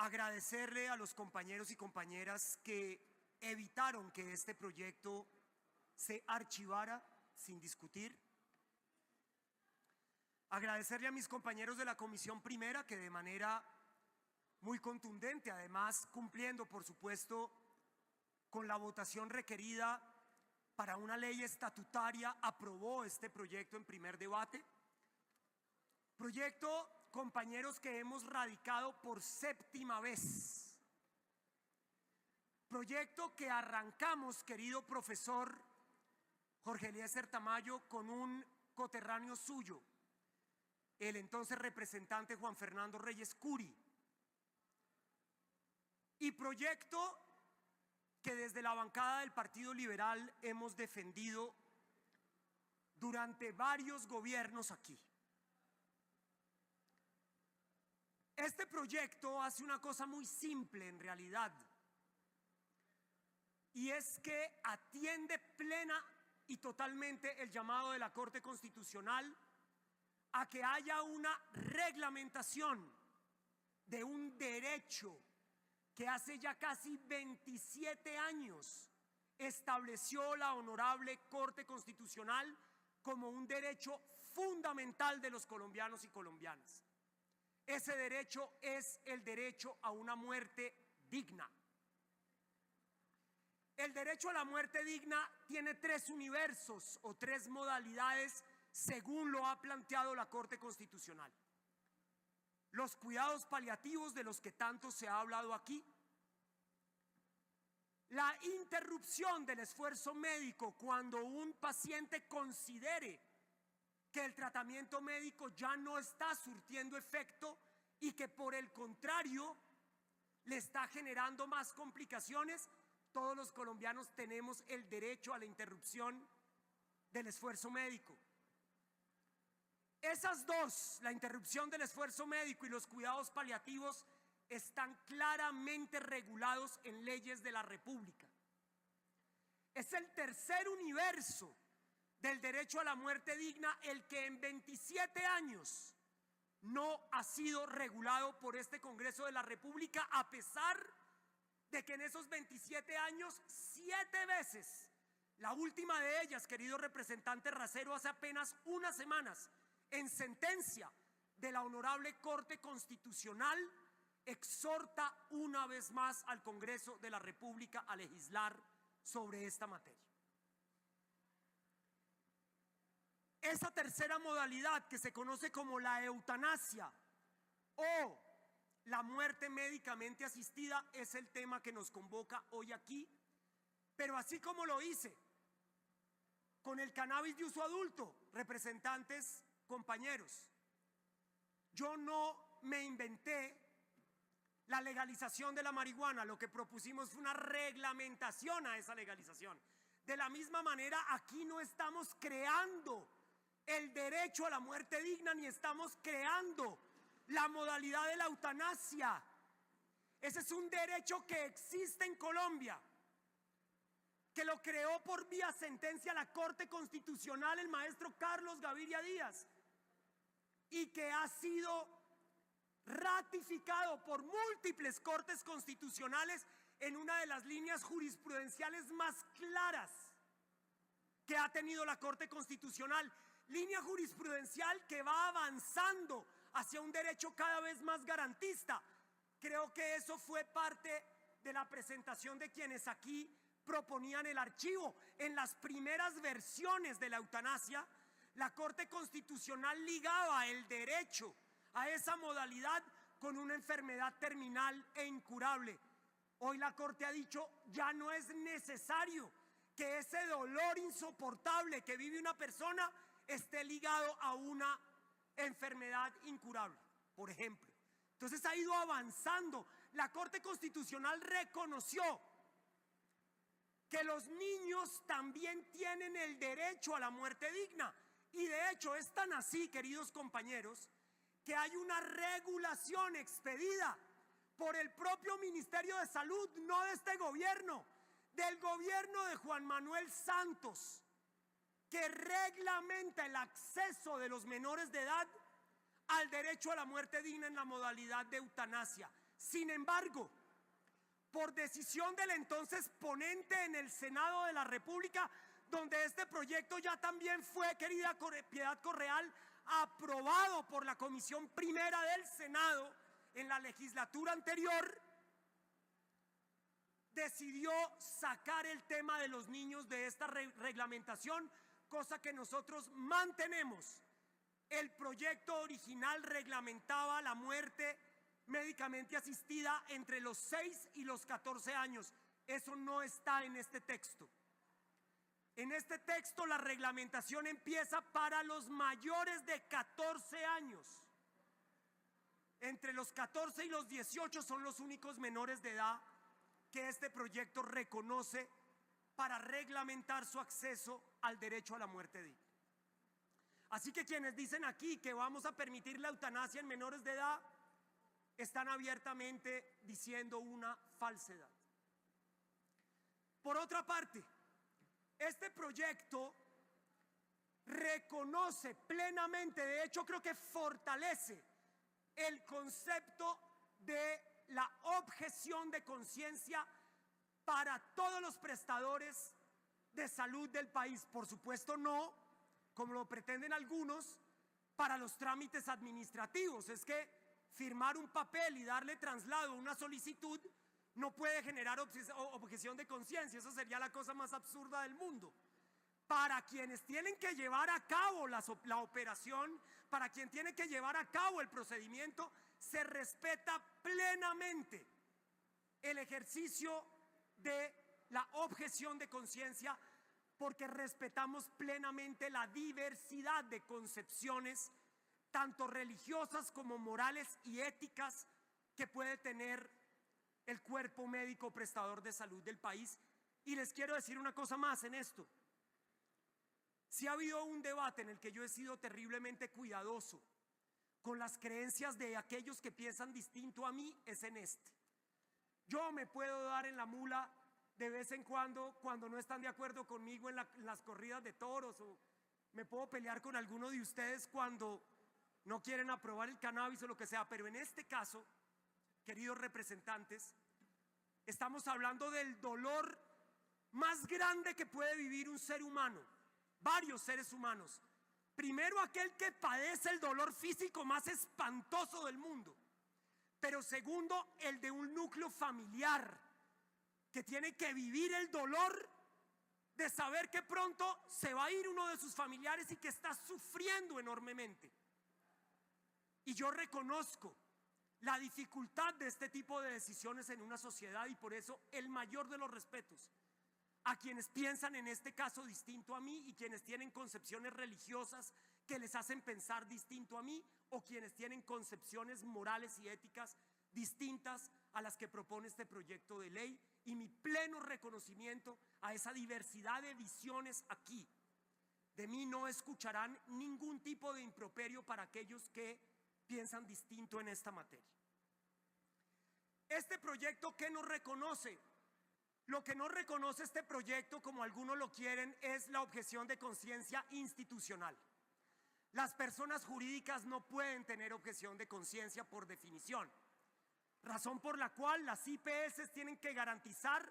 agradecerle a los compañeros y compañeras que evitaron que este proyecto se archivara sin discutir. Agradecerle a mis compañeros de la Comisión Primera que de manera muy contundente, además cumpliendo por supuesto con la votación requerida para una ley estatutaria, aprobó este proyecto en primer debate. Proyecto, compañeros, que hemos radicado por séptima vez. Proyecto que arrancamos, querido profesor Jorge Eliezer Tamayo, con un coterráneo suyo, el entonces representante Juan Fernando Reyes Curi. Y proyecto que desde la bancada del Partido Liberal hemos defendido durante varios gobiernos aquí. Este proyecto hace una cosa muy simple en realidad, y es que atiende plena y totalmente el llamado de la Corte Constitucional a que haya una reglamentación de un derecho que hace ya casi 27 años estableció la Honorable Corte Constitucional como un derecho fundamental de los colombianos y colombianas. Ese derecho es el derecho a una muerte digna. El derecho a la muerte digna tiene tres universos o tres modalidades según lo ha planteado la Corte Constitucional. Los cuidados paliativos de los que tanto se ha hablado aquí, la interrupción del esfuerzo médico cuando un paciente considere que el tratamiento médico ya no está surtiendo efecto y que por el contrario le está generando más complicaciones. Todos los colombianos tenemos el derecho a la interrupción del esfuerzo médico. Esas dos, la interrupción del esfuerzo médico y los cuidados paliativos, están claramente regulados en leyes de la República. Es el tercer universo del derecho a la muerte digna el que en 27 años no ha sido regulado por este Congreso de la República, a pesar de que en esos 27 años 7 veces, la última de ellas, querido representante Racero, hace apenas unas semanas, en sentencia de la Honorable Corte Constitucional, exhorta una vez más al Congreso de la República a legislar sobre esta materia. Esa tercera modalidad, que se conoce como la eutanasia o la muerte médicamente asistida, es el tema que nos convoca hoy aquí. Pero así como lo hice con el cannabis de uso adulto, representantes, compañeros, yo no me inventé la legalización de la marihuana. Lo que propusimos fue una reglamentación a esa legalización. De la misma manera, aquí no estamos creando el derecho a la muerte digna, ni estamos creando la modalidad de la eutanasia. Ese es un derecho que existe en Colombia, que lo creó por vía sentencia la Corte Constitucional el maestro Carlos Gaviria Díaz, y que ha sido ratificado por múltiples cortes constitucionales en una de las líneas jurisprudenciales más claras que ha tenido la Corte Constitucional. Línea jurisprudencial que va avanzando hacia un derecho cada vez más garantista. Creo que eso fue parte de la presentación de quienes aquí proponían el archivo. En las primeras versiones de la eutanasia, la Corte Constitucional ligaba el derecho a esa modalidad con una enfermedad terminal e incurable. Hoy la Corte ha dicho, ya no es necesario que ese dolor insoportable que vive una persona esté ligado a una enfermedad incurable, por ejemplo. Entonces ha ido avanzando. La Corte Constitucional reconoció que los niños también tienen el derecho a la muerte digna. Y de hecho es tan así, queridos compañeros, que hay una regulación expedida por el propio Ministerio de Salud, no de este gobierno, del gobierno de Juan Manuel Santos, que reglamenta el acceso de los menores de edad al derecho a la muerte digna en la modalidad de eutanasia. Sin embargo, por decisión del entonces ponente en el Senado de la República, donde este proyecto ya también fue, querida Piedad Correal, aprobado por la Comisión Primera del Senado en la legislatura anterior, decidió sacar el tema de los niños de esta reglamentación, cosa que nosotros mantenemos. El proyecto original reglamentaba la muerte médicamente asistida entre los 6 y los 14 años. Eso no está en este texto. En este texto la reglamentación empieza para los mayores de 14 años. Entre los 14 y los 18 son los únicos menores de edad que este proyecto reconoce para reglamentar su acceso al derecho a la muerte digna. Así que quienes dicen aquí que vamos a permitir la eutanasia en menores de edad están abiertamente diciendo una falsedad. Por otra parte, este proyecto reconoce plenamente, de hecho creo que fortalece el concepto de la objeción de conciencia para todos los prestadores de salud del país. Por supuesto no, como lo pretenden algunos, para los trámites administrativos. Es que firmar un papel y darle traslado a una solicitud no puede generar objeción de conciencia. Eso sería la cosa más absurda del mundo. Para quienes tienen que llevar a cabo la operación, para quien tiene que llevar a cabo el procedimiento, se respeta plenamente el ejercicio de la objeción de conciencia, porque respetamos plenamente la diversidad de concepciones, tanto religiosas como morales y éticas, que puede tener el cuerpo médico prestador de salud del país. Y les quiero decir una cosa más en esto. Si ha habido un debate en el que yo he sido terriblemente cuidadoso con las creencias de aquellos que piensan distinto a mí, es en este. Yo me puedo dar en la mula de vez en cuando no están de acuerdo conmigo en las corridas de toros, o me puedo pelear con alguno de ustedes cuando no quieren aprobar el cannabis o lo que sea, pero en este caso, queridos representantes, estamos hablando del dolor más grande que puede vivir un ser humano, varios seres humanos. Primero, aquel que padece el dolor físico más espantoso del mundo, pero segundo, el de un núcleo familiar que tiene que vivir el dolor de saber que pronto se va a ir uno de sus familiares y que está sufriendo enormemente. Y yo reconozco la dificultad de este tipo de decisiones en una sociedad, y por eso el mayor de los respetos a quienes piensan en este caso distinto a mí, y quienes tienen concepciones religiosas que les hacen pensar distinto a mí, o quienes tienen concepciones morales y éticas distintas a las que propone este proyecto de ley, y mi pleno reconocimiento a esa diversidad de visiones aquí. De mí no escucharán ningún tipo de improperio para aquellos que piensan distinto en esta materia. Este proyecto, ¿qué nos reconoce? Lo que no reconoce este proyecto, como algunos lo quieren, es la objeción de conciencia institucional. Las personas jurídicas no pueden tener objeción de conciencia por definición, razón por la cual las IPS tienen que garantizar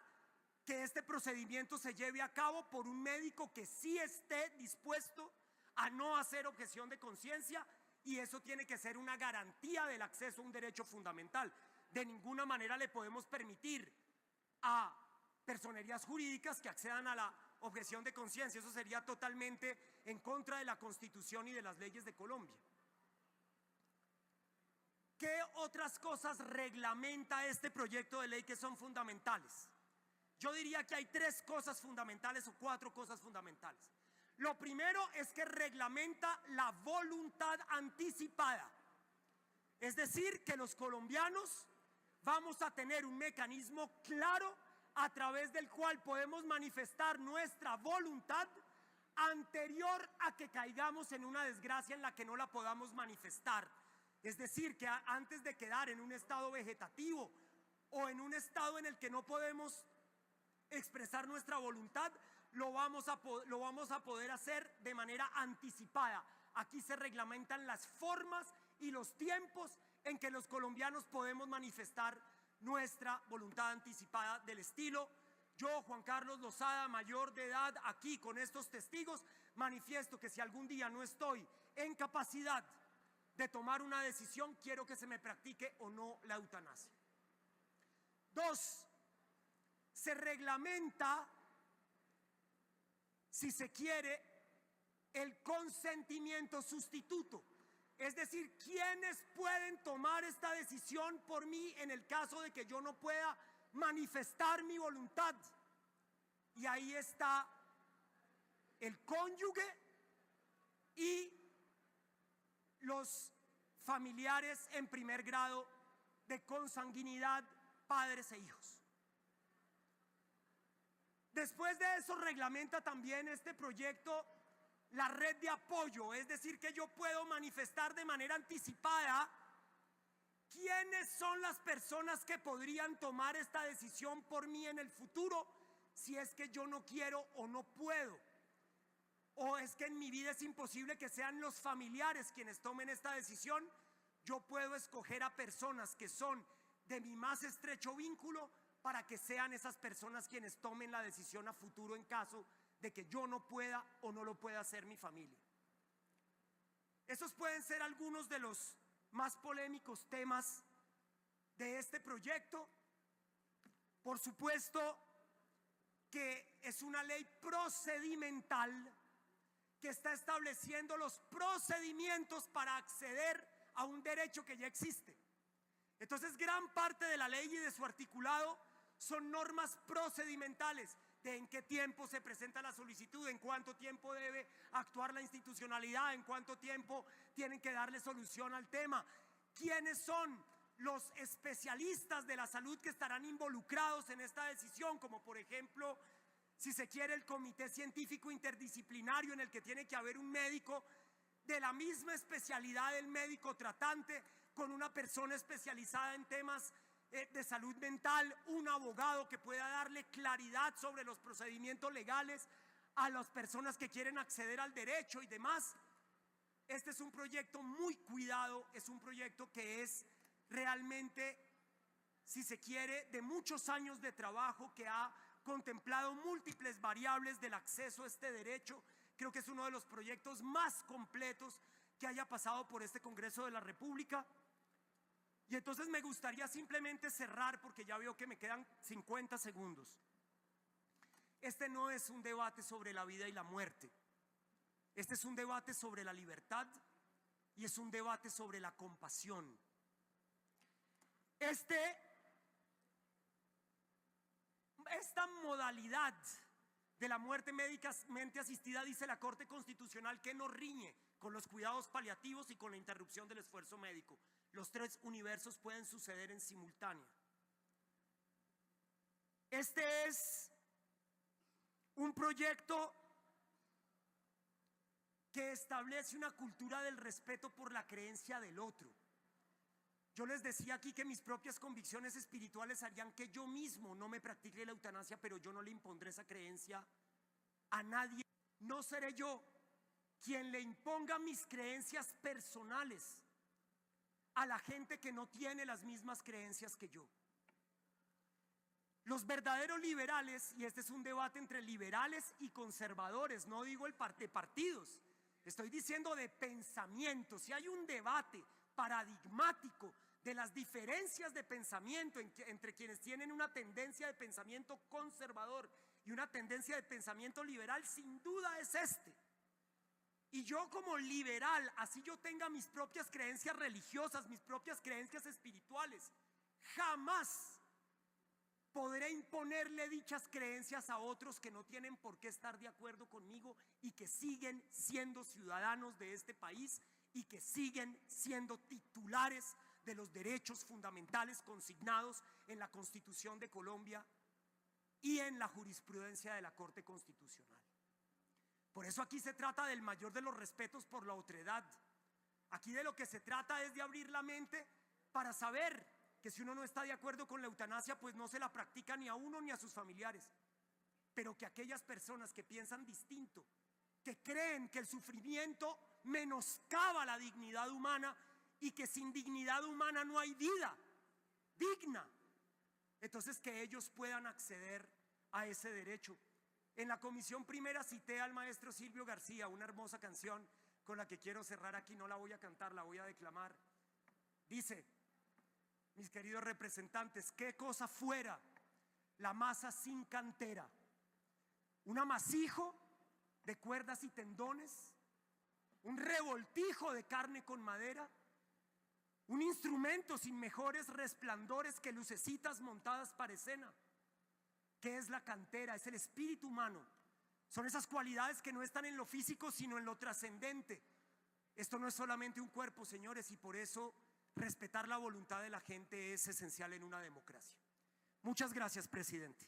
que este procedimiento se lleve a cabo por un médico que sí esté dispuesto a no hacer objeción de conciencia, y eso tiene que ser una garantía del acceso a un derecho fundamental. De ninguna manera le podemos permitir a personerías jurídicas que accedan a la objeción de conciencia. Eso sería totalmente en contra de la Constitución y de las leyes de Colombia. ¿Qué otras cosas reglamenta este proyecto de ley que son fundamentales? Yo diría que hay 3 cosas fundamentales o 4 cosas fundamentales. Lo primero es que reglamenta la voluntad anticipada. Es decir, que los colombianos vamos a tener un mecanismo claro a través del cual podemos manifestar nuestra voluntad anterior a que caigamos en una desgracia en la que no la podamos manifestar. Es decir, que antes de quedar en un estado vegetativo o en un estado en el que no podemos expresar nuestra voluntad, lo vamos a poder hacer de manera anticipada. Aquí se reglamentan las formas y los tiempos en que los colombianos podemos manifestar nuestra voluntad anticipada del estilo: yo, Juan Carlos Lozada, mayor de edad, aquí con estos testigos, manifiesto que si algún día no estoy en capacidad de tomar una decisión, quiero que se me practique o no la eutanasia. 2. Se reglamenta, si se quiere, el consentimiento sustituto. Es decir, ¿quiénes pueden tomar esta decisión por mí en el caso de que yo no pueda manifestar mi voluntad? Y ahí está el cónyuge y los familiares en primer grado de consanguinidad, padres e hijos. Después de eso reglamenta también este proyecto la red de apoyo, es decir, que yo puedo manifestar de manera anticipada quiénes son las personas que podrían tomar esta decisión por mí en el futuro, si es que yo no quiero o no puedo, o es que en mi vida es imposible que sean los familiares quienes tomen esta decisión. Yo puedo escoger a personas que son de mi más estrecho vínculo para que sean esas personas quienes tomen la decisión a futuro en caso de que yo no pueda o no lo pueda hacer mi familia. Esos pueden ser algunos de los más polémicos temas de este proyecto. Por supuesto que es una ley procedimental que está estableciendo los procedimientos para acceder a un derecho que ya existe. Entonces, gran parte de la ley y de su articulado son normas procedimentales: de en qué tiempo se presenta la solicitud, en cuánto tiempo debe actuar la institucionalidad, en cuánto tiempo tienen que darle solución al tema, quiénes son los especialistas de la salud que estarán involucrados en esta decisión, como por ejemplo, si se quiere, el comité científico interdisciplinario, en el que tiene que haber un médico de la misma especialidad del médico tratante, con una persona especializada en temas de salud mental, un abogado que pueda darle claridad sobre los procedimientos legales a las personas que quieren acceder al derecho y demás. Este es un proyecto muy cuidado, es un proyecto que es realmente, si se quiere, de muchos años de trabajo, que ha contemplado múltiples variables del acceso a este derecho. Creo que es uno de los proyectos más completos que haya pasado por este Congreso de la República. Y entonces me gustaría simplemente cerrar, porque ya veo que me quedan 50 segundos. Este no es un debate sobre la vida y la muerte. Este es un debate sobre la libertad y es un debate sobre la compasión. Esta modalidad de la muerte médicamente asistida, dice la Corte Constitucional, que no riñe con los cuidados paliativos y con la interrupción del esfuerzo médico. Los tres universos pueden suceder en simultáneo. Este es un proyecto que establece una cultura del respeto por la creencia del otro. Yo les decía aquí que mis propias convicciones espirituales harían que yo mismo no me practique la eutanasia, pero yo no le impondré esa creencia a nadie. No seré yo quien le imponga mis creencias personales a la gente que no tiene las mismas creencias que yo. Los verdaderos liberales, y este es un debate entre liberales y conservadores, no digo el de partidos, estoy diciendo de pensamiento. Si hay un debate paradigmático de las diferencias de pensamiento entre quienes tienen una tendencia de pensamiento conservador y una tendencia de pensamiento liberal, sin duda es este. Y yo, como liberal, así yo tenga mis propias creencias religiosas, mis propias creencias espirituales, jamás podré imponerle dichas creencias a otros que no tienen por qué estar de acuerdo conmigo y que siguen siendo ciudadanos de este país y que siguen siendo titulares de los derechos fundamentales consignados en la Constitución de Colombia y en la jurisprudencia de la Corte Constitucional. Por eso aquí se trata del mayor de los respetos por la otredad. Aquí de lo que se trata es de abrir la mente para saber que si uno no está de acuerdo con la eutanasia, pues no se la practica ni a uno ni a sus familiares, pero que aquellas personas que piensan distinto, que creen que el sufrimiento menoscaba la dignidad humana y que sin dignidad humana no hay vida digna. Entonces, que ellos puedan acceder a ese derecho. En la comisión primera cité al maestro Silvio García, una hermosa canción con la que quiero cerrar aquí. No la voy a cantar, la voy a declamar. Dice: mis queridos representantes, qué cosa fuera la masa sin cantera, un amasijo de cuerdas y tendones, un revoltijo de carne con madera, un instrumento sin mejores resplandores que lucecitas montadas para escena. ¿Qué es la cantera? Es el espíritu humano. Son esas cualidades que no están en lo físico, sino en lo trascendente. Esto no es solamente un cuerpo, señores, y por eso respetar la voluntad de la gente es esencial en una democracia. Muchas gracias, presidente.